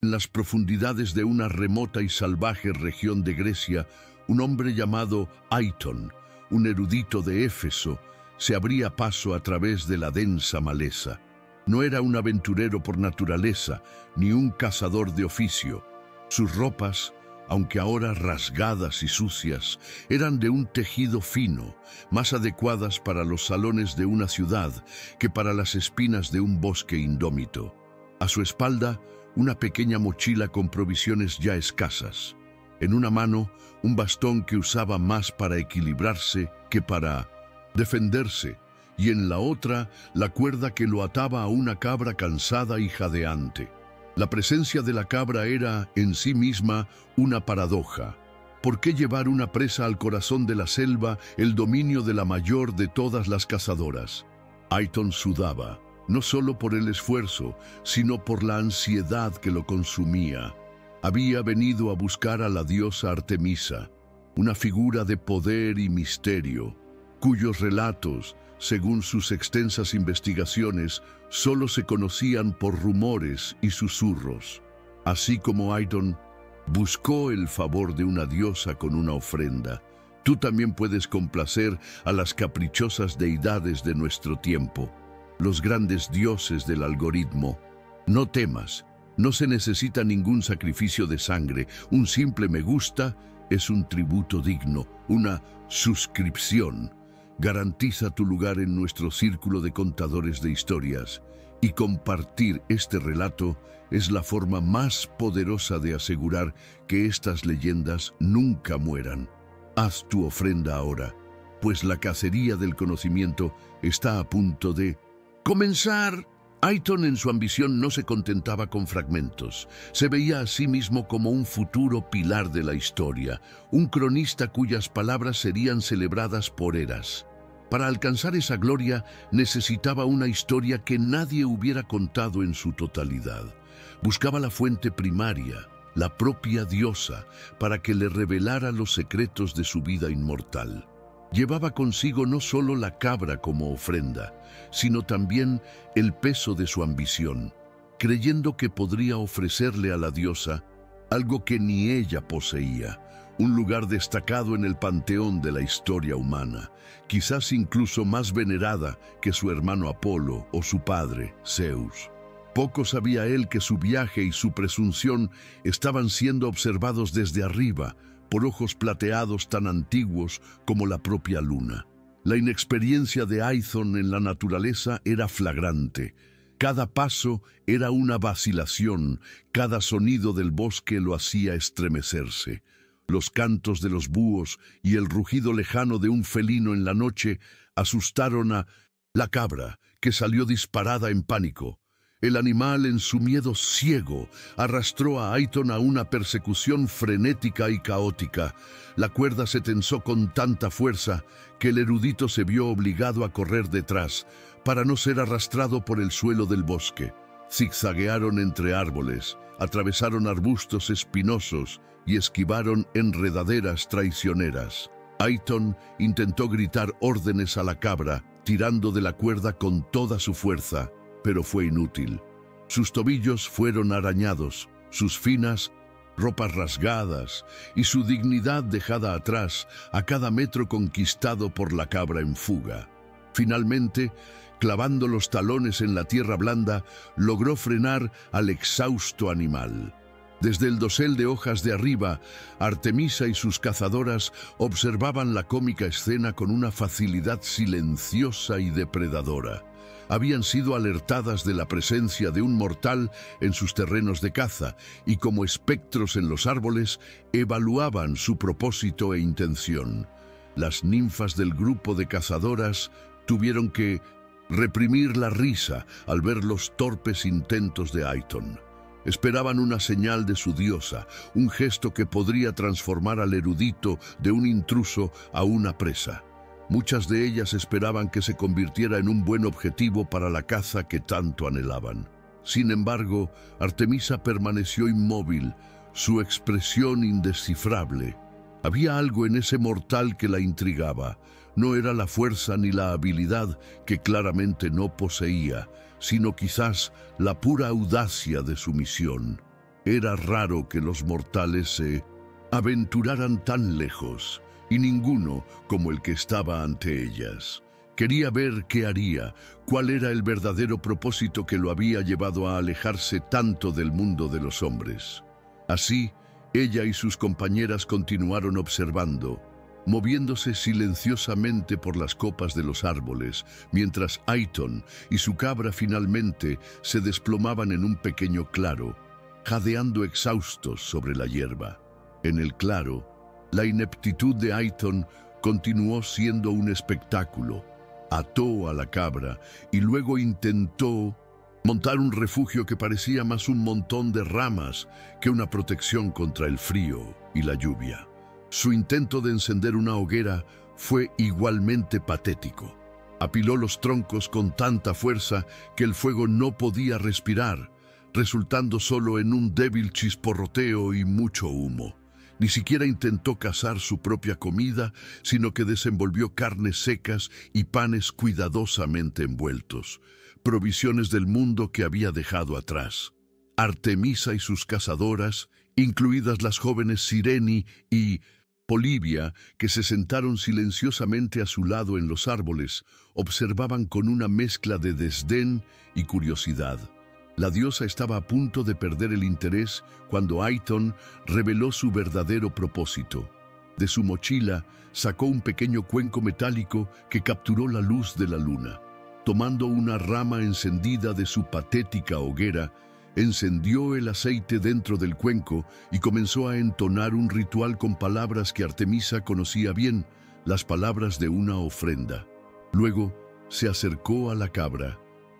En las profundidades de una remota y salvaje región de Grecia, un hombre llamado Aiton, un erudito de Éfeso, se abría paso a través de la densa maleza. No era un aventurero por naturaleza, ni un cazador de oficio. Sus ropas, aunque ahora rasgadas y sucias, eran de un tejido fino, más adecuadas para los salones de una ciudad que para las espinas de un bosque indómito. A su espalda, una pequeña mochila con provisiones ya escasas. En una mano, un bastón que usaba más para equilibrarse que para defenderse, y en la otra, la cuerda que lo ataba a una cabra cansada y jadeante. La presencia de la cabra era, en sí misma, una paradoja. ¿Por qué llevar una presa al corazón de la selva el dominio de la mayor de todas las cazadoras? Aiton sudaba, no solo por el esfuerzo, sino por la ansiedad que lo consumía. Había venido a buscar a la diosa Artemisa, una figura de poder y misterio, cuyos relatos, según sus extensas investigaciones, solo se conocían por rumores y susurros. Así como Aiton buscó el favor de una diosa con una ofrenda, tú también puedes complacer a las caprichosas deidades de nuestro tiempo, los grandes dioses del algoritmo. No temas, no se necesita ningún sacrificio de sangre. Un simple me gusta es un tributo digno, una suscripción. Garantiza tu lugar en nuestro círculo de contadores de historias, y compartir este relato es la forma más poderosa de asegurar que estas leyendas nunca mueran. Haz tu ofrenda ahora, pues la cacería del conocimiento está a punto de comenzar. Aiton, en su ambición, no se contentaba con fragmentos. Se veía a sí mismo como un futuro pilar de la historia, un cronista cuyas palabras serían celebradas por eras. Para alcanzar esa gloria necesitaba una historia que nadie hubiera contado en su totalidad. Buscaba la fuente primaria, la propia diosa, para que le revelara los secretos de su vida inmortal. Llevaba consigo no solo la cabra como ofrenda, sino también el peso de su ambición, creyendo que podría ofrecerle a la diosa algo que ni ella poseía, un lugar destacado en el panteón de la historia humana, quizás incluso más venerada que su hermano Apolo o su padre, Zeus. Poco sabía él que su viaje y su presunción estaban siendo observados desde arriba, por ojos plateados tan antiguos como la propia luna. La inexperiencia de Aiton en la naturaleza era flagrante. Cada paso era una vacilación, cada sonido del bosque lo hacía estremecerse. Los cantos de los búhos y el rugido lejano de un felino en la noche asustaron a la cabra, que salió disparada en pánico. El animal, en su miedo ciego, arrastró a Aiton a una persecución frenética y caótica. La cuerda se tensó con tanta fuerza que el erudito se vio obligado a correr detrás para no ser arrastrado por el suelo del bosque. Zigzaguearon entre árboles, atravesaron arbustos espinosos y esquivaron enredaderas traicioneras. Aiton intentó gritar órdenes a la cabra, tirando de la cuerda con toda su fuerza, pero fue inútil. Sus tobillos fueron arañados, sus finas ropas rasgadas y su dignidad dejada atrás a cada metro conquistado por la cabra en fuga. Finalmente, clavando los talones en la tierra blanda, logró frenar al exhausto animal. Desde el dosel de hojas de arriba, Artemisa y sus cazadoras observaban la cómica escena con una facilidad silenciosa y depredadora. Habían sido alertadas de la presencia de un mortal en sus terrenos de caza y, como espectros en los árboles, evaluaban su propósito e intención. Las ninfas del grupo de cazadoras tuvieron que reprimir la risa al ver los torpes intentos de Aiton. Esperaban una señal de su diosa, un gesto que podría transformar al erudito de un intruso a una presa. Muchas de ellas esperaban que se convirtiera en un buen objetivo para la caza que tanto anhelaban. Sin embargo, Artemisa permaneció inmóvil, su expresión indescifrable. Había algo en ese mortal que la intrigaba. No era la fuerza ni la habilidad, que claramente no poseía, sino quizás la pura audacia de su misión. Era raro que los mortales se aventuraran tan lejos, y ninguno como el que estaba ante ellas. Quería ver qué haría, cuál era el verdadero propósito que lo había llevado a alejarse tanto del mundo de los hombres. Así, ella y sus compañeras continuaron observando, moviéndose silenciosamente por las copas de los árboles, mientras Aiton y su cabra finalmente se desplomaban en un pequeño claro, jadeando exhaustos sobre la hierba. En el claro, la ineptitud de Aiton continuó siendo un espectáculo. Ató a la cabra y luego intentó montar un refugio que parecía más un montón de ramas que una protección contra el frío y la lluvia. Su intento de encender una hoguera fue igualmente patético. Apiló los troncos con tanta fuerza que el fuego no podía respirar, resultando solo en un débil chisporroteo y mucho humo. Ni siquiera intentó cazar su propia comida, sino que desenvolvió carnes secas y panes cuidadosamente envueltos, provisiones del mundo que había dejado atrás. Artemisa y sus cazadoras, incluidas las jóvenes Sireni y Polibia, que se sentaron silenciosamente a su lado en los árboles, observaban con una mezcla de desdén y curiosidad. La diosa estaba a punto de perder el interés cuando Aiton reveló su verdadero propósito. De su mochila sacó un pequeño cuenco metálico que capturó la luz de la luna. Tomando una rama encendida de su patética hoguera, encendió el aceite dentro del cuenco y comenzó a entonar un ritual con palabras que Artemisa conocía bien, las palabras de una ofrenda. Luego se acercó a la cabra,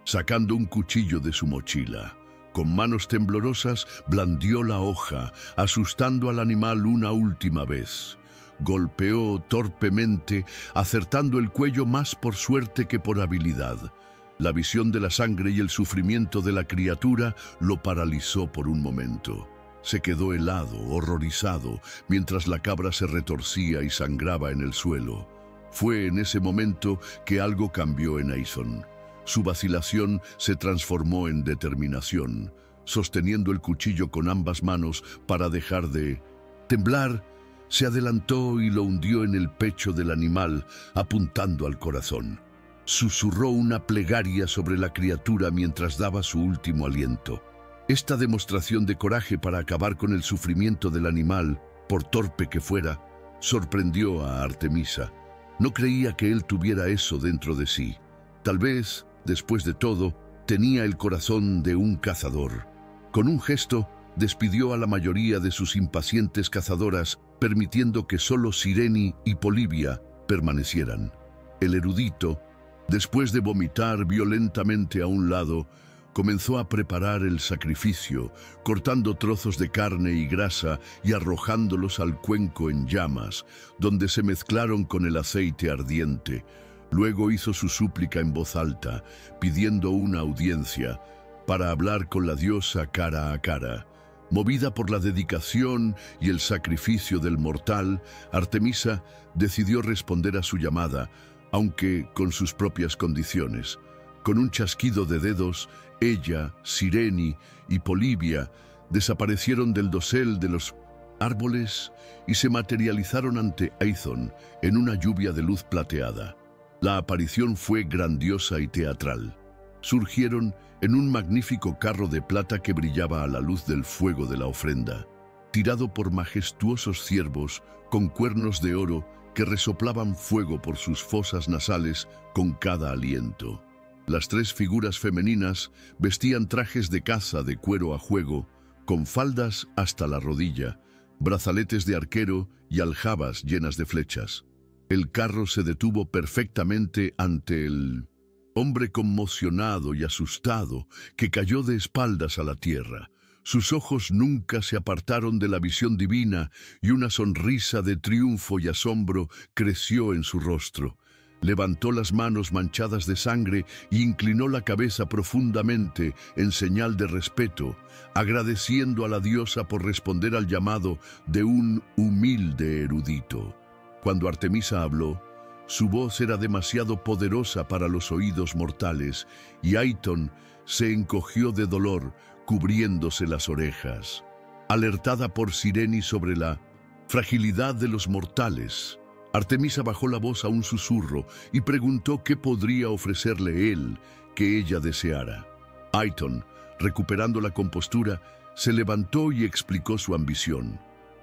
sacando un cuchillo de su mochila. Con manos temblorosas blandió la hoja, asustando al animal una última vez. Golpeó torpemente, acertando el cuello más por suerte que por habilidad. La visión de la sangre y el sufrimiento de la criatura lo paralizó por un momento. Se quedó helado, horrorizado, mientras la cabra se retorcía y sangraba en el suelo. Fue en ese momento que algo cambió en Aiton. Su vacilación se transformó en determinación. Sosteniendo el cuchillo con ambas manos para dejar de temblar, se adelantó y lo hundió en el pecho del animal, apuntando al corazón. Susurró una plegaria sobre la criatura mientras daba su último aliento. Esta demostración de coraje para acabar con el sufrimiento del animal, por torpe que fuera, sorprendió a Artemisa. No creía que él tuviera eso dentro de sí. Tal vez, después de todo, tenía el corazón de un cazador. Con un gesto, despidió a la mayoría de sus impacientes cazadoras, permitiendo que solo Sireni y Polibia permanecieran. El erudito, después de vomitar violentamente a un lado, comenzó a preparar el sacrificio, cortando trozos de carne y grasa y arrojándolos al cuenco en llamas, donde se mezclaron con el aceite ardiente. Luego hizo su súplica en voz alta, pidiendo una audiencia para hablar con la diosa cara a cara. Movida por la dedicación y el sacrificio del mortal, Artemisa decidió responder a su llamada, aunque con sus propias condiciones. Con un chasquido de dedos, ella, Sireni y Polibia desaparecieron del dosel de los árboles y se materializaron ante Aiton en una lluvia de luz plateada. La aparición fue grandiosa y teatral. Surgieron en un magnífico carro de plata que brillaba a la luz del fuego de la ofrenda, tirado por majestuosos ciervos con cuernos de oro que resoplaban fuego por sus fosas nasales con cada aliento. Las tres figuras femeninas vestían trajes de caza de cuero a juego, con faldas hasta la rodilla, brazaletes de arquero y aljabas llenas de flechas. El carro se detuvo perfectamente ante el hombre conmocionado y asustado que cayó de espaldas a la tierra. Sus ojos nunca se apartaron de la visión divina y una sonrisa de triunfo y asombro creció en su rostro. Levantó las manos manchadas de sangre e inclinó la cabeza profundamente en señal de respeto, agradeciendo a la diosa por responder al llamado de un humilde erudito. Cuando Artemisa habló, su voz era demasiado poderosa para los oídos mortales, y Aiton se encogió de dolor, cubriéndose las orejas. Alertada por Sireni sobre la fragilidad de los mortales, Artemisa bajó la voz a un susurro y preguntó qué podría ofrecerle él que ella deseara. Aiton, recuperando la compostura, se levantó y explicó su ambición.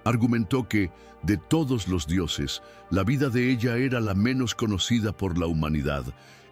Argumentó que, de todos los dioses, la vida de ella era la menos conocida por la humanidad,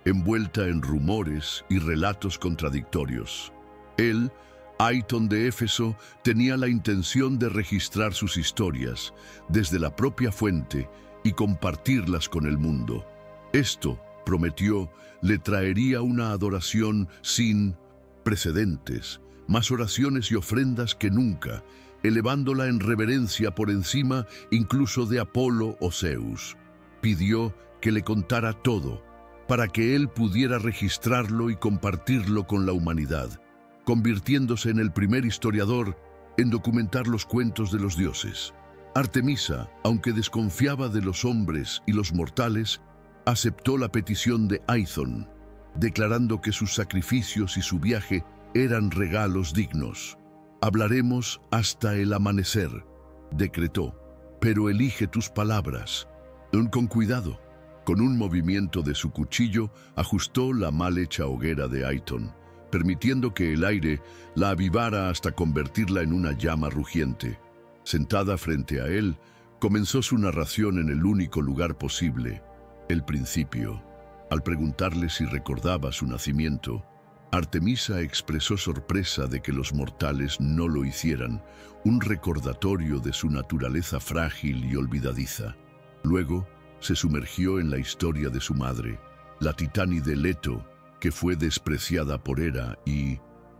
envuelta en rumores y relatos contradictorios. Él, Aiton de Éfeso, tenía la intención de registrar sus historias desde la propia fuente y compartirlas con el mundo. Esto, prometió, le traería una adoración sin precedentes, más oraciones y ofrendas que nunca, elevándola en reverencia por encima incluso de Apolo o Zeus. Pidió que le contara todo, para que él pudiera registrarlo y compartirlo con la humanidad, convirtiéndose en el primer historiador en documentar los cuentos de los dioses. Artemisa, aunque desconfiaba de los hombres y los mortales, aceptó la petición de Aiton, declarando que sus sacrificios y su viaje eran regalos dignos. «Hablaremos hasta el amanecer», decretó, «pero elige tus palabras. Con cuidado». Con un movimiento de su cuchillo, ajustó la mal hecha hoguera de Aiton, permitiendo que el aire la avivara hasta convertirla en una llama rugiente. Sentada frente a él, comenzó su narración en el único lugar posible, el principio. Al preguntarle si recordaba su nacimiento, Artemisa expresó sorpresa de que los mortales no lo hicieran, un recordatorio de su naturaleza frágil y olvidadiza. Luego, se sumergió en la historia de su madre, la titánide Leto, que fue despreciada por Hera y,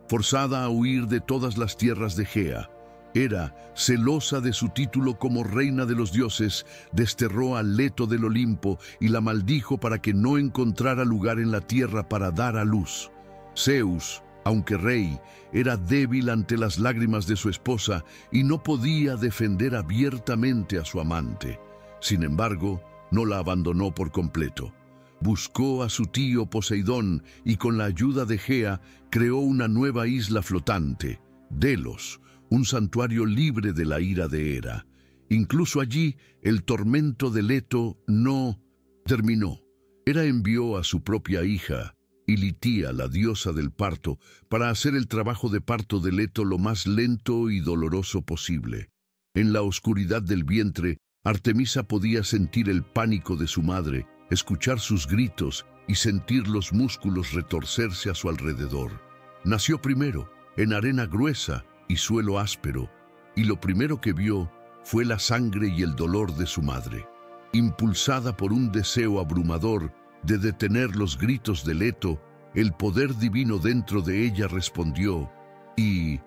forzada a huir de todas las tierras de Gea, Hera, celosa de su título como reina de los dioses, desterró a Leto del Olimpo y la maldijo para que no encontrara lugar en la tierra para dar a luz. Zeus, aunque rey, era débil ante las lágrimas de su esposa y no podía defender abiertamente a su amante. Sin embargo, no la abandonó por completo. Buscó a su tío Poseidón y con la ayuda de Gea creó una nueva isla flotante, Delos, un santuario libre de la ira de Hera. Incluso allí, el tormento de Leto no terminó. Hera envió a su propia hija, Ilitía, la diosa del parto, para hacer el trabajo de parto de Leto lo más lento y doloroso posible. En la oscuridad del vientre, Artemisa podía sentir el pánico de su madre, escuchar sus gritos y sentir los músculos retorcerse a su alrededor. Nació primero, en arena gruesa y suelo áspero, y lo primero que vio fue la sangre y el dolor de su madre. Impulsada por un deseo abrumador de detener los gritos de Leto, el poder divino dentro de ella respondió y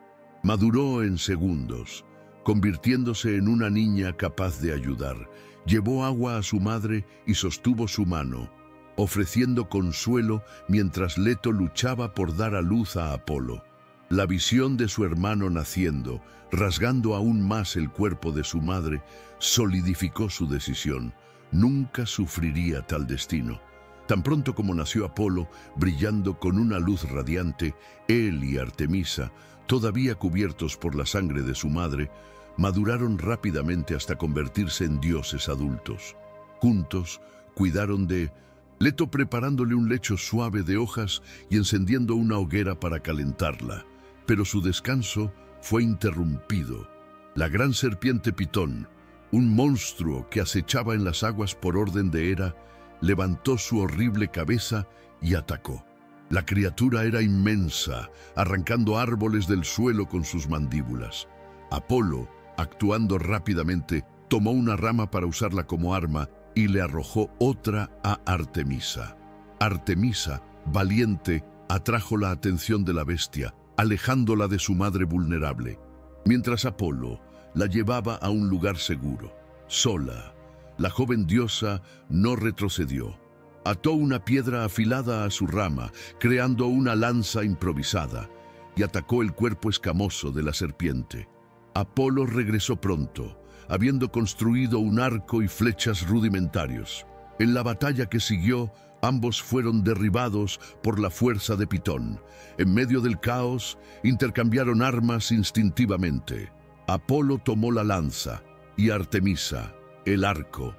maduró en segundos, convirtiéndose en una niña capaz de ayudar. Llevó agua a su madre y sostuvo su mano, ofreciendo consuelo mientras Leto luchaba por dar a luz a Apolo. La visión de su hermano naciendo, rasgando aún más el cuerpo de su madre, solidificó su decisión. Nunca sufriría tal destino. Tan pronto como nació Apolo, brillando con una luz radiante, él y Artemisa, todavía cubiertos por la sangre de su madre, maduraron rápidamente hasta convertirse en dioses adultos. Juntos, cuidaron de Leto, preparándole un lecho suave de hojas y encendiendo una hoguera para calentarla. Pero su descanso fue interrumpido. La gran serpiente Pitón, un monstruo que acechaba en las aguas por orden de Hera, levantó su horrible cabeza y atacó. La criatura era inmensa, arrancando árboles del suelo con sus mandíbulas. Apolo, actuando rápidamente, tomó una rama para usarla como arma y le arrojó otra a Artemisa. Artemisa, valiente, atrajo la atención de la bestia, alejándola de su madre vulnerable, mientras Apolo la llevaba a un lugar seguro. Sola, la joven diosa no retrocedió. Ató una piedra afilada a su rama, creando una lanza improvisada, y atacó el cuerpo escamoso de la serpiente. Apolo regresó pronto, habiendo construido un arco y flechas rudimentarios. En la batalla que siguió, ambos fueron derribados por la fuerza de Pitón. En medio del caos, intercambiaron armas instintivamente. Apolo tomó la lanza y Artemisa el arco,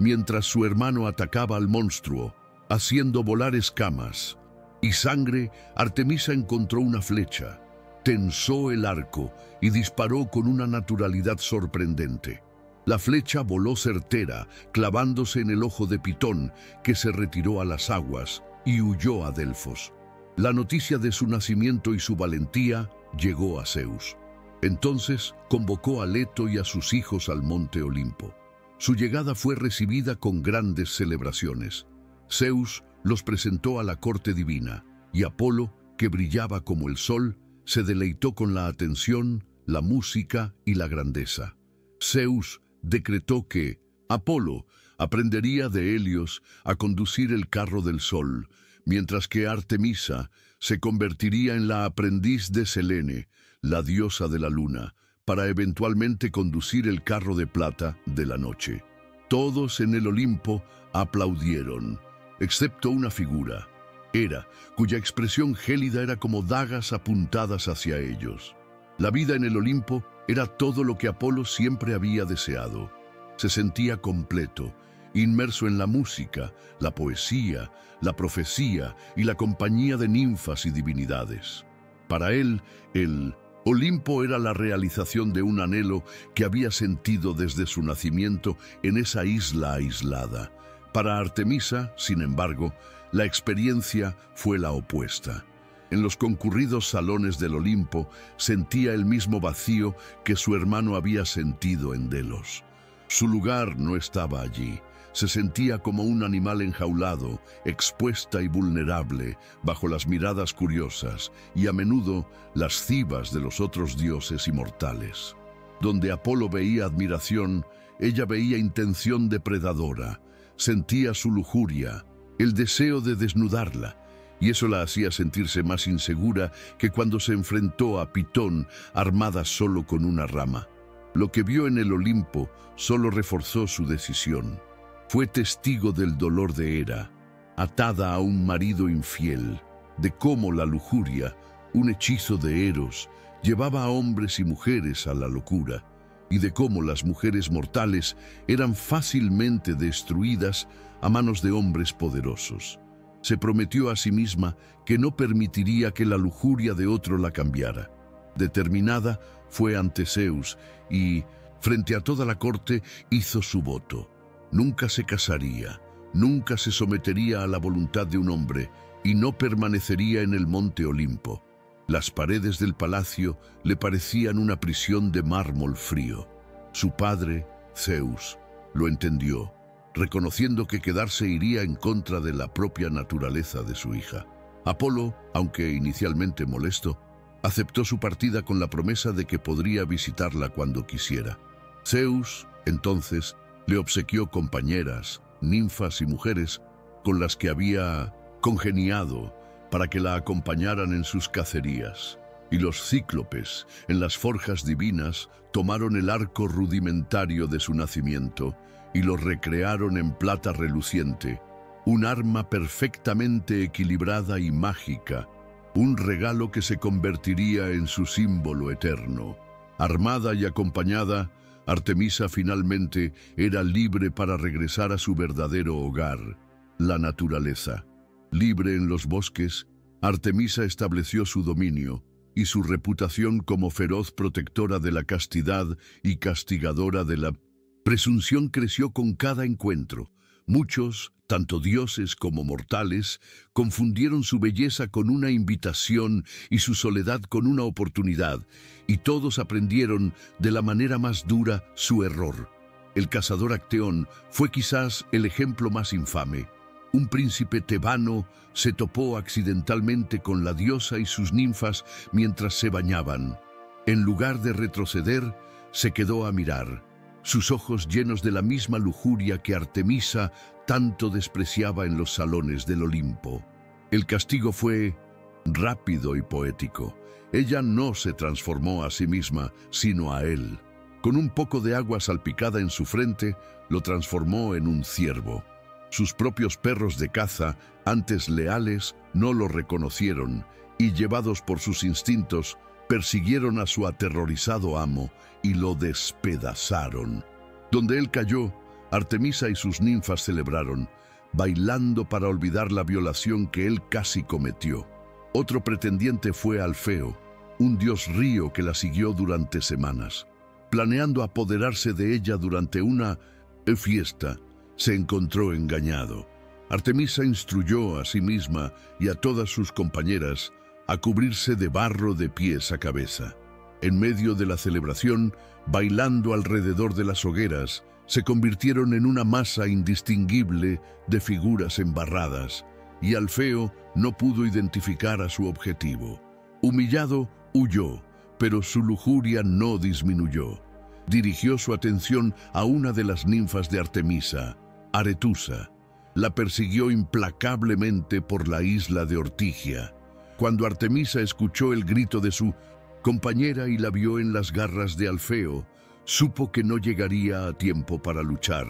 mientras su hermano atacaba al monstruo, haciendo volar escamas y sangre. Artemisa encontró una flecha, tensó el arco y disparó con una naturalidad sorprendente. La flecha voló certera, clavándose en el ojo de Pitón, que se retiró a las aguas y huyó a Delfos. La noticia de su nacimiento y su valentía llegó a Zeus. Entonces convocó a Leto y a sus hijos al monte Olimpo. Su llegada fue recibida con grandes celebraciones. Zeus los presentó a la corte divina, y Apolo, que brillaba como el sol, se deleitó con la atención, la música y la grandeza. Zeus decretó que Apolo aprendería de Helios a conducir el carro del sol, mientras que Artemisa se convertiría en la aprendiz de Selene, la diosa de la luna, para eventualmente conducir el carro de plata de la noche. Todos en el Olimpo aplaudieron, excepto una figura, Hera, cuya expresión gélida era como dagas apuntadas hacia ellos. La vida en el Olimpo era todo lo que Apolo siempre había deseado. Se sentía completo, inmerso en la música, la poesía, la profecía y la compañía de ninfas y divinidades. Para él, el Olimpo era la realización de un anhelo que había sentido desde su nacimiento en esa isla aislada. Para Artemisa, sin embargo, la experiencia fue la opuesta. En los concurridos salones del Olimpo sentía el mismo vacío que su hermano había sentido en Delos. Su lugar no estaba allí. Se sentía como un animal enjaulado, expuesta y vulnerable, bajo las miradas curiosas y a menudo lascivas de los otros dioses inmortales. Donde Apolo veía admiración, ella veía intención depredadora, sentía su lujuria, el deseo de desnudarla, y eso la hacía sentirse más insegura que cuando se enfrentó a Pitón armada solo con una rama. Lo que vio en el Olimpo solo reforzó su decisión. Fue testigo del dolor de Hera, atada a un marido infiel, de cómo la lujuria, un hechizo de Eros, llevaba a hombres y mujeres a la locura, y de cómo las mujeres mortales eran fácilmente destruidas a manos de hombres poderosos. Se prometió a sí misma que no permitiría que la lujuria de otro la cambiara. Determinada, fue ante Zeus y, frente a toda la corte, hizo su voto. Nunca se casaría, nunca se sometería a la voluntad de un hombre y no permanecería en el monte Olimpo. Las paredes del palacio le parecían una prisión de mármol frío. Su padre, Zeus, lo entendió, reconociendo que quedarse iría en contra de la propia naturaleza de su hija. Apolo, aunque inicialmente molesto, aceptó su partida con la promesa de que podría visitarla cuando quisiera. Zeus, entonces, le obsequió compañeras, ninfas y mujeres con las que había congeniado para que la acompañaran en sus cacerías. Y los cíclopes, en las forjas divinas, tomaron el arco rudimentario de su nacimiento y lo recrearon en plata reluciente, un arma perfectamente equilibrada y mágica, un regalo que se convertiría en su símbolo eterno. Armada y acompañada, Artemisa finalmente era libre para regresar a su verdadero hogar, la naturaleza. Libre en los bosques, Artemisa estableció su dominio y su reputación como feroz protectora de la castidad y castigadora de la presunción creció con cada encuentro. Muchos, tanto dioses como mortales, confundieron su belleza con una invitación y su soledad con una oportunidad, y todos aprendieron de la manera más dura su error. El cazador Acteón fue quizás el ejemplo más infame. Un príncipe tebano se topó accidentalmente con la diosa y sus ninfas mientras se bañaban. En lugar de retroceder, se quedó a mirar, sus ojos llenos de la misma lujuria que Artemisa tanto despreciaba en los salones del Olimpo. El castigo fue rápido y poético. Ella no se transformó a sí misma, sino a él. Con un poco de agua salpicada en su frente, lo transformó en un ciervo. Sus propios perros de caza, antes leales, no lo reconocieron y, llevados por sus instintos, persiguieron a su aterrorizado amo y lo despedazaron. Donde él cayó, Artemisa y sus ninfas celebraron, bailando para olvidar la violación que él casi cometió. Otro pretendiente fue Alfeo, un dios río que la siguió durante semanas. Planeando apoderarse de ella durante una fiesta, se encontró engañado. Artemisa instruyó a sí misma y a todas sus compañeras a cubrirse de barro de pies a cabeza. En medio de la celebración, bailando alrededor de las hogueras, se convirtieron en una masa indistinguible de figuras embarradas, y Alfeo no pudo identificar a su objetivo. Humillado, huyó, pero su lujuria no disminuyó. Dirigió su atención a una de las ninfas de Artemisa, Aretusa. La persiguió implacablemente por la isla de Ortigia. Cuando Artemisa escuchó el grito de su compañera y la vio en las garras de Alfeo, supo que no llegaría a tiempo para luchar.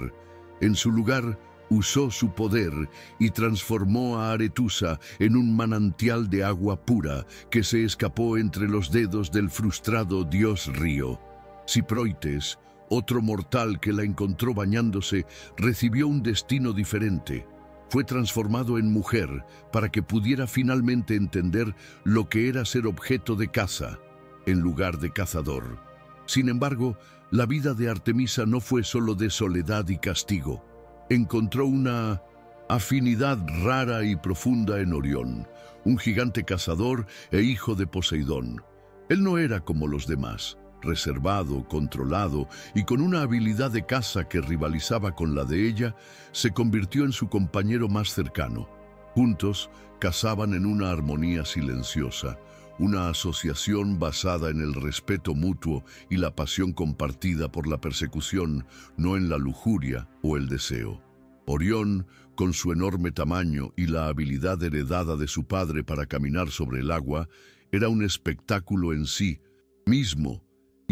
En su lugar, usó su poder y transformó a Aretusa en un manantial de agua pura que se escapó entre los dedos del frustrado dios río. Ciproites, otro mortal que la encontró bañándose, recibió un destino diferente. Fue transformado en mujer para que pudiera finalmente entender lo que era ser objeto de caza, en lugar de cazador. Sin embargo, la vida de Artemisa no fue solo de soledad y castigo. Encontró una afinidad rara y profunda en Orión, un gigante cazador e hijo de Poseidón. Él no era como los demás, reservado, controlado y con una habilidad de caza que rivalizaba con la de ella, se convirtió en su compañero más cercano. Juntos, cazaban en una armonía silenciosa, una asociación basada en el respeto mutuo y la pasión compartida por la persecución, no en la lujuria o el deseo. Orión, con su enorme tamaño y la habilidad heredada de su padre para caminar sobre el agua, era un espectáculo en sí mismo,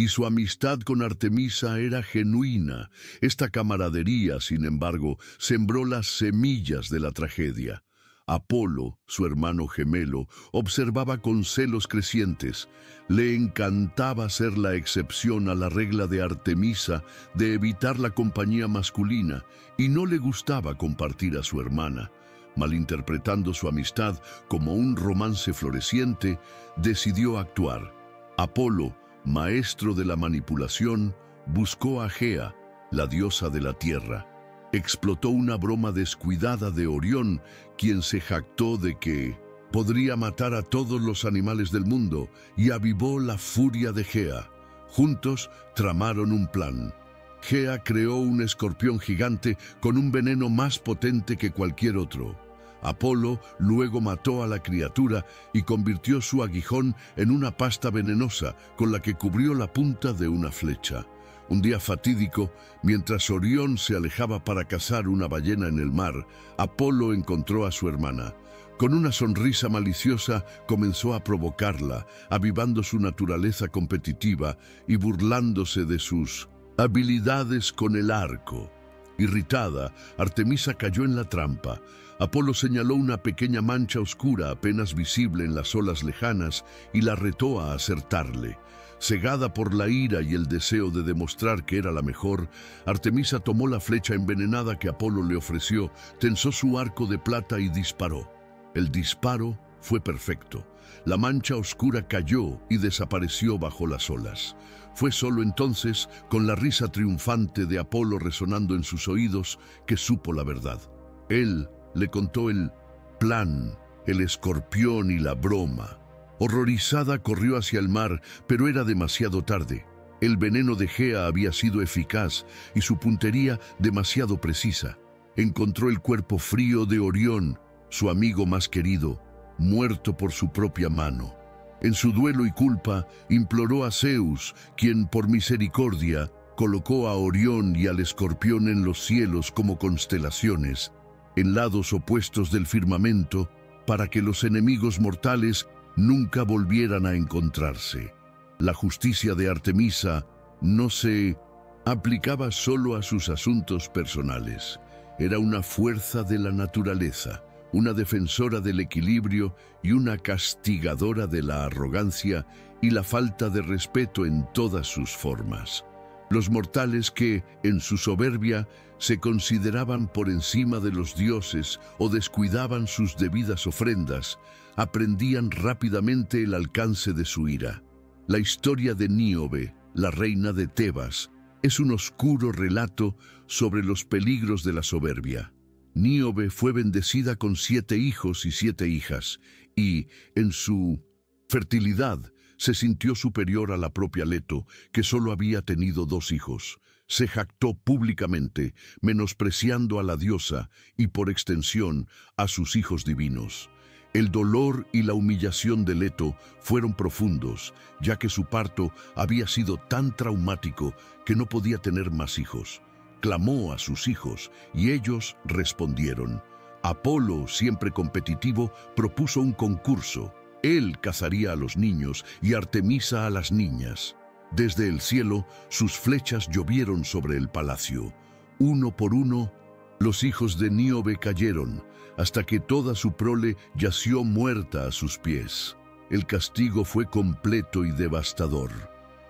y su amistad con Artemisa era genuina. Esta camaradería, sin embargo, sembró las semillas de la tragedia. Apolo, su hermano gemelo, observaba con celos crecientes. Le encantaba ser la excepción a la regla de Artemisa de evitar la compañía masculina y no le gustaba compartir a su hermana. Malinterpretando su amistad como un romance floreciente, decidió actuar. Apolo, maestro de la manipulación, buscó a Gea, la diosa de la tierra. Explotó una broma descuidada de Orión, quien se jactó de que podría matar a todos los animales del mundo, y avivó la furia de Gea. Juntos tramaron un plan. Gea creó un escorpión gigante con un veneno más potente que cualquier otro. Apolo luego mató a la criatura y convirtió su aguijón en una pasta venenosa con la que cubrió la punta de una flecha. Un día fatídico, mientras Orión se alejaba para cazar una ballena en el mar, Apolo encontró a su hermana. Con una sonrisa maliciosa comenzó a provocarla, avivando su naturaleza competitiva y burlándose de sus habilidades con el arco. Irritada, Artemisa cayó en la trampa. Apolo señaló una pequeña mancha oscura apenas visible en las olas lejanas y la retó a acertarle. Cegada por la ira y el deseo de demostrar que era la mejor, Artemisa tomó la flecha envenenada que Apolo le ofreció, tensó su arco de plata y disparó. El disparo fue perfecto. La mancha oscura cayó y desapareció bajo las olas. Fue solo entonces, con la risa triunfante de Apolo resonando en sus oídos, que supo la verdad. Él le contó el plan, el escorpión y la broma. Horrorizada corrió hacia el mar, pero era demasiado tarde. El veneno de Gea había sido eficaz y su puntería demasiado precisa. Encontró el cuerpo frío de Orión, su amigo más querido, muerto por su propia mano. En su duelo y culpa, imploró a Zeus, quien por misericordia colocó a Orión y al escorpión en los cielos como constelaciones, en lados opuestos del firmamento, para que los enemigos mortales nunca volvieran a encontrarse. La justicia de Artemisa no se aplicaba solo a sus asuntos personales. Era una fuerza de la naturaleza, una defensora del equilibrio y una castigadora de la arrogancia y la falta de respeto en todas sus formas. Los mortales que, en su soberbia, se consideraban por encima de los dioses o descuidaban sus debidas ofrendas, aprendían rápidamente el alcance de su ira. La historia de Níobe, la reina de Tebas, es un oscuro relato sobre los peligros de la soberbia. Níobe fue bendecida con 7 hijos y 7 hijas, y, en su fertilidad, se sintió superior a la propia Leto, que solo había tenido 2 hijos. Se jactó públicamente, menospreciando a la diosa y, por extensión, a sus hijos divinos. El dolor y la humillación de Leto fueron profundos, ya que su parto había sido tan traumático que no podía tener más hijos. Clamó a sus hijos, y ellos respondieron. Apolo, siempre competitivo, propuso un concurso. Él cazaría a los niños y Artemisa a las niñas. Desde el cielo, sus flechas llovieron sobre el palacio. Uno por uno, los hijos de Níobe cayeron, hasta que toda su prole yació muerta a sus pies. El castigo fue completo y devastador.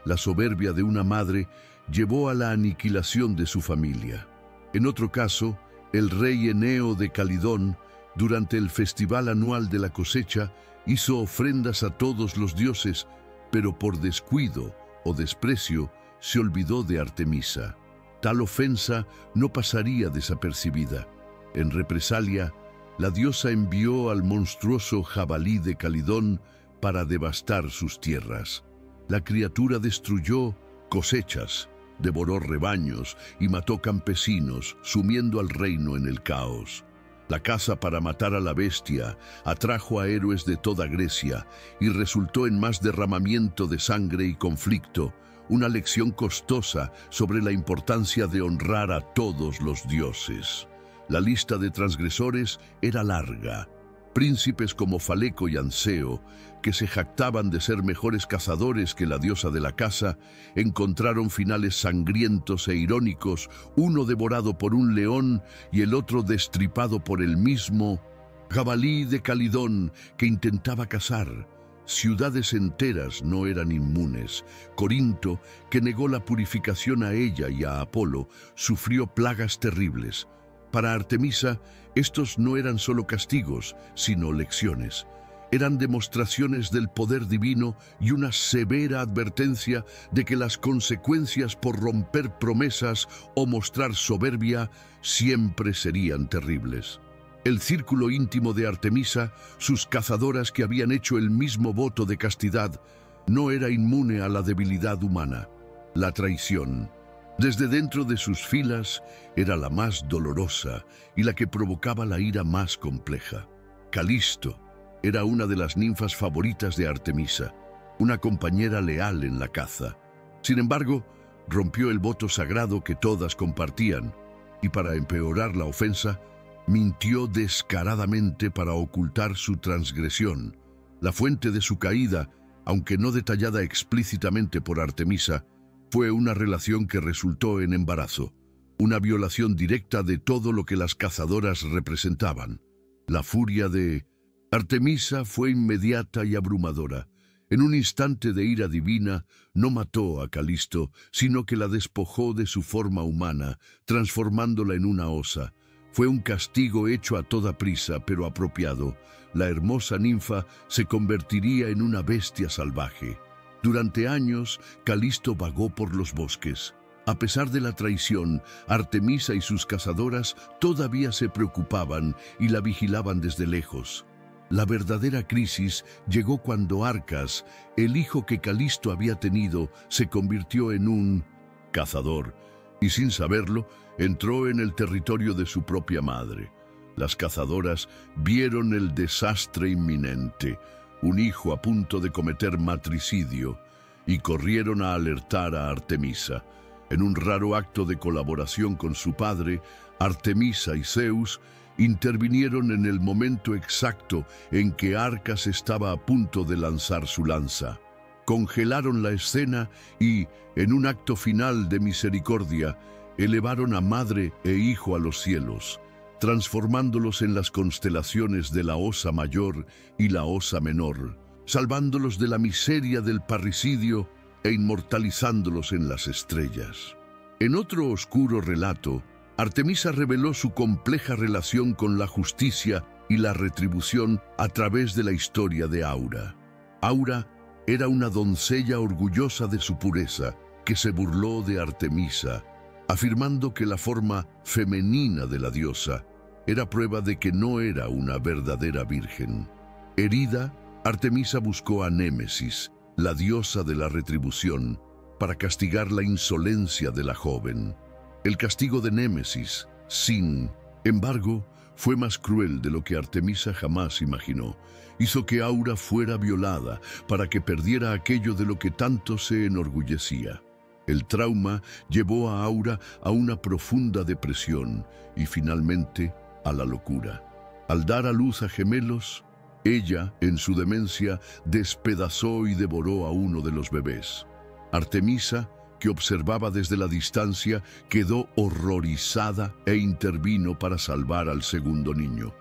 La soberbia de una madre llevó a la aniquilación de su familia. En otro caso, el rey Eneo de Calidón, durante el festival anual de la cosecha, hizo ofrendas a todos los dioses, pero por descuido o desprecio se olvidó de Artemisa. Tal ofensa no pasaría desapercibida. En represalia, la diosa envió al monstruoso jabalí de Calidón para devastar sus tierras. La criatura destruyó cosechas, devoró rebaños y mató campesinos, sumiendo al reino en el caos. La caza para matar a la bestia atrajo a héroes de toda Grecia y resultó en más derramamiento de sangre y conflicto, una lección costosa sobre la importancia de honrar a todos los dioses. La lista de transgresores era larga. Príncipes como Faleco y Anseo, que se jactaban de ser mejores cazadores que la diosa de la caza, encontraron finales sangrientos e irónicos, uno devorado por un león y el otro destripado por el mismo jabalí de Calidón que intentaba cazar. Ciudades enteras no eran inmunes. Corinto, que negó la purificación a ella y a Apolo, sufrió plagas terribles. Para Artemisa, estos no eran solo castigos, sino lecciones. Eran demostraciones del poder divino y una severa advertencia de que las consecuencias por romper promesas o mostrar soberbia siempre serían terribles. El círculo íntimo de Artemisa, sus cazadoras que habían hecho el mismo voto de castidad, no era inmune a la debilidad humana. La traición, desde dentro de sus filas, era la más dolorosa y la que provocaba la ira más compleja. Calisto era una de las ninfas favoritas de Artemisa, una compañera leal en la caza. Sin embargo, rompió el voto sagrado que todas compartían y, para empeorar la ofensa, mintió descaradamente para ocultar su transgresión. La fuente de su caída, aunque no detallada explícitamente por Artemisa, fue una relación que resultó en embarazo, una violación directa de todo lo que las cazadoras representaban. La furia de Artemisa fue inmediata y abrumadora. En un instante de ira divina, no mató a Calisto, sino que la despojó de su forma humana, transformándola en una osa. Fue un castigo hecho a toda prisa, pero apropiado. La hermosa ninfa se convertiría en una bestia salvaje. Durante años, Calisto vagó por los bosques. A pesar de la traición, Artemisa y sus cazadoras todavía se preocupaban y la vigilaban desde lejos. La verdadera crisis llegó cuando Arcas, el hijo que Calisto había tenido, se convirtió en un cazador y, sin saberlo, entró en el territorio de su propia madre. Las cazadoras vieron el desastre inminente, un hijo a punto de cometer matricidio, y corrieron a alertar a Artemisa. En un raro acto de colaboración con su padre, Artemisa y Zeus intervinieron en el momento exacto en que Arcas estaba a punto de lanzar su lanza. Congelaron la escena y, en un acto final de misericordia, elevaron a madre e hijo a los cielos, transformándolos en las constelaciones de la Osa Mayor y la Osa Menor, salvándolos de la miseria del parricidio e inmortalizándolos en las estrellas. En otro oscuro relato, Artemisa reveló su compleja relación con la justicia y la retribución a través de la historia de Aura. Aura era una doncella orgullosa de su pureza que se burló de Artemisa, afirmando que la forma femenina de la diosa era prueba de que no era una verdadera virgen. Herida, Artemisa buscó a Némesis, la diosa de la retribución, para castigar la insolencia de la joven. El castigo de Némesis, sin embargo, fue más cruel de lo que Artemisa jamás imaginó. Hizo que Aura fuera violada para que perdiera aquello de lo que tanto se enorgullecía. El trauma llevó a Aura a una profunda depresión y finalmente a la locura. Al dar a luz a gemelos, ella, en su demencia, despedazó y devoró a uno de los bebés. Artemisa, que observaba desde la distancia, quedó horrorizada e intervino para salvar al segundo niño.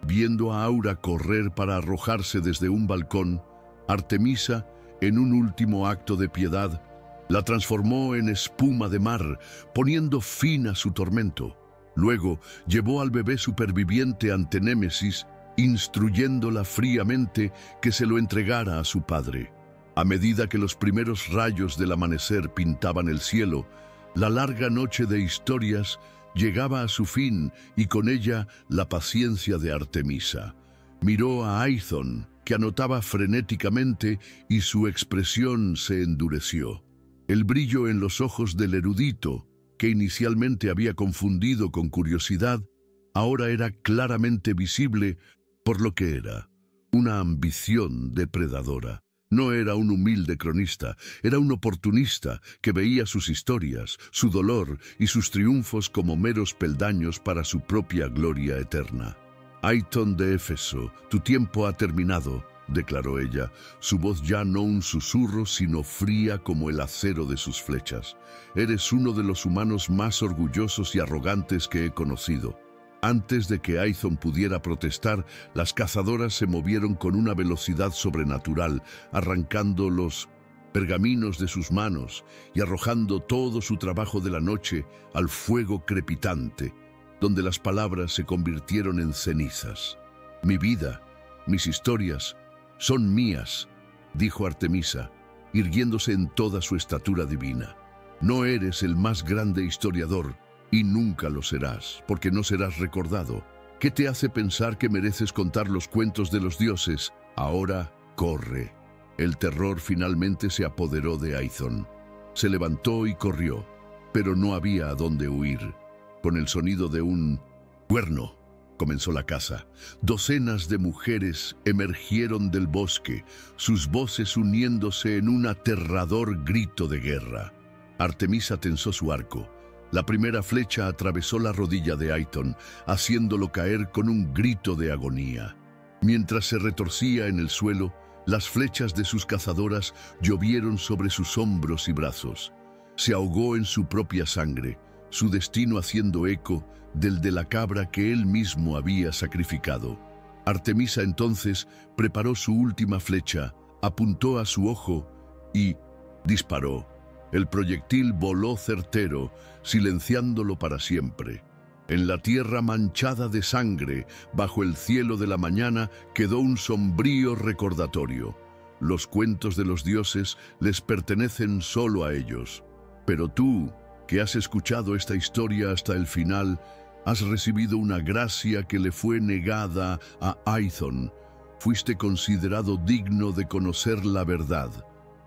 Viendo a Aura correr para arrojarse desde un balcón, Artemisa, en un último acto de piedad, la transformó en espuma de mar, poniendo fin a su tormento. Luego llevó al bebé superviviente ante Némesis, instruyéndola fríamente que se lo entregara a su padre. A medida que los primeros rayos del amanecer pintaban el cielo, la larga noche de historias llegaba a su fin y con ella la paciencia de Artemisa. Miró a Aithon, que anotaba frenéticamente, y su expresión se endureció. El brillo en los ojos del erudito, que inicialmente había confundido con curiosidad, ahora era claramente visible por lo que era: una ambición depredadora. No era un humilde cronista, era un oportunista que veía sus historias, su dolor y sus triunfos como meros peldaños para su propia gloria eterna. Aithon de Éfeso, tu tiempo ha terminado, declaró ella, su voz ya no un susurro, sino fría como el acero de sus flechas. Eres uno de los humanos más orgullosos y arrogantes que he conocido. Antes de que Aithon pudiera protestar, las cazadoras se movieron con una velocidad sobrenatural, arrancando los pergaminos de sus manos y arrojando todo su trabajo de la noche al fuego crepitante, donde las palabras se convirtieron en cenizas. Mi vida, mis historias, son mías, dijo Artemisa, irguiéndose en toda su estatura divina. No eres el más grande historiador, y nunca lo serás, porque no serás recordado. ¿Qué te hace pensar que mereces contar los cuentos de los dioses? Ahora, corre. El terror finalmente se apoderó de Aithon. Se levantó y corrió, pero no había a dónde huir. Con el sonido de un cuerno, comenzó la caza. Docenas de mujeres emergieron del bosque, sus voces uniéndose en un aterrador grito de guerra. Artemisa tensó su arco. La primera flecha atravesó la rodilla de Aithon, haciéndolo caer con un grito de agonía. Mientras se retorcía en el suelo, las flechas de sus cazadoras llovieron sobre sus hombros y brazos. Se ahogó en su propia sangre, su destino haciendo eco del de la cabra que él mismo había sacrificado. Artemisa entonces preparó su última flecha, apuntó a su ojo y disparó. El proyectil voló certero, silenciándolo para siempre. En la tierra manchada de sangre, bajo el cielo de la mañana, quedó un sombrío recordatorio. Los cuentos de los dioses les pertenecen solo a ellos. Pero tú, que has escuchado esta historia hasta el final, has recibido una gracia que le fue negada a Aithon. Fuiste considerado digno de conocer la verdad.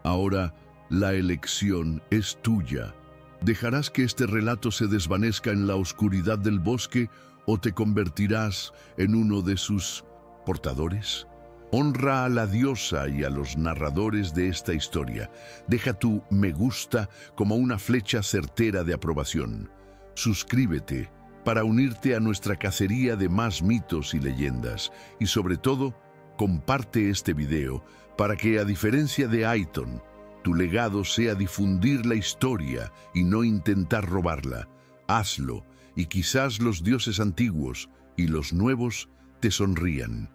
Ahora, la elección es tuya. ¿Dejarás que este relato se desvanezca en la oscuridad del bosque o te convertirás en uno de sus portadores? Honra a la diosa y a los narradores de esta historia. Deja tu me gusta como una flecha certera de aprobación. Suscríbete para unirte a nuestra cacería de más mitos y leyendas. Y sobre todo, comparte este video para que, a diferencia de Aithon, tu legado sea difundir la historia y no intentar robarla. Hazlo, y quizás los dioses antiguos y los nuevos te sonrían.